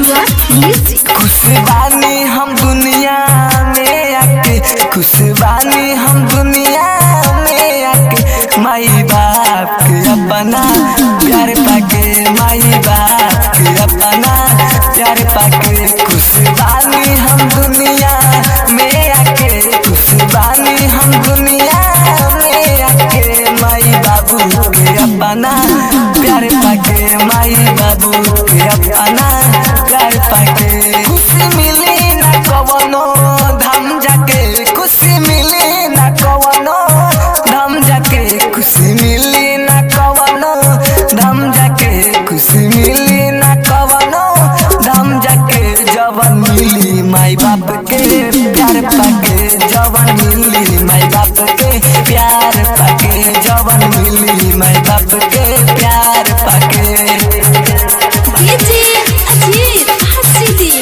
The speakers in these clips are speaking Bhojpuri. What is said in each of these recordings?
म्यूजिक। खुश बानी हम दुनिया में आके, खुश बानी हम दुनिया में आके, माई बाप के अपना प्यार पाके, माई बाप के अपना प्यार पाके। खुश बानी हम दुनिया में आके, खुश बानी हम दुनिया में आके, माई बाबू के अपना प्यार पाके, माई बाबू के अपना प्यार पाके। खुशी मिली ना कवनो धाम जाके, खुशी मिली ना कवनो धाम जाके, खुशी मिली ना कवनो धाम जाके, खुशी मिली ना कवनो धाम जाके। जवन मिली माई बाप के प्यार पाके, जवन मिली माई बाप के प्यार पाके, जवन मिली माई बाप के प्यार पाके। डीजे अजीत हसीदी।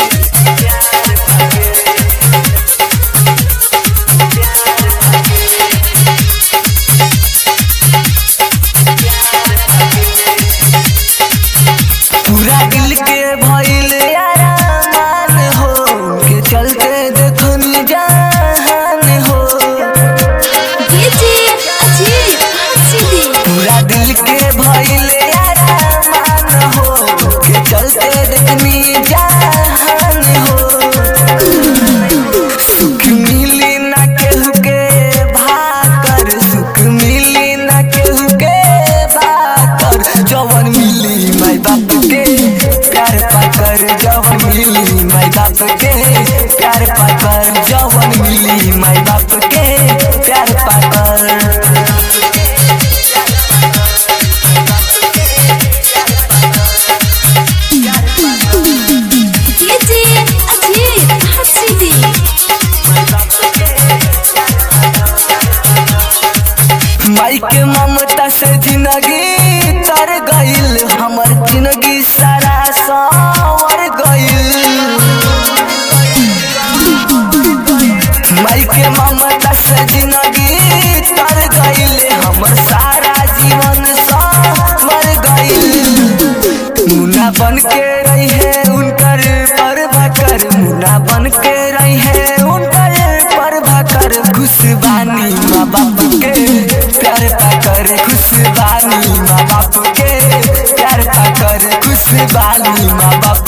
पूरा दिल के भइल आरामान हो, के चलते देखनी जहान हो। डीजे अजीत हसीदी। पूरा दिल के भइल आरामान हो, के चलते देखनी जहान हो। सुख मिली ना केहू के भाकर, सुख मिली ना केहू के भाकर, जवन मिली माई बाप के प्यार पाकर, जवन मिली माई बाप के प्यार पाकर, जवन मिली माई बाप के प्यार पाकर। डीजे अजीत हसीदी। माई के ममता से जिंदगी तर गइल, हमर जिंदगी सारा संवर गइल। माई के ममता से जिंदगी तर गइल, हमर सारा जीवन संवर गइल। मुन्ना बन के रही है उनकर परभाकर, मुन्ना बन के रही है उनकर परभाकर। खुश बानी माँ बाप के प्यार पाकर, खुश बानी माँ बाप के प्यार पाकर, खुश बानी माँ बाप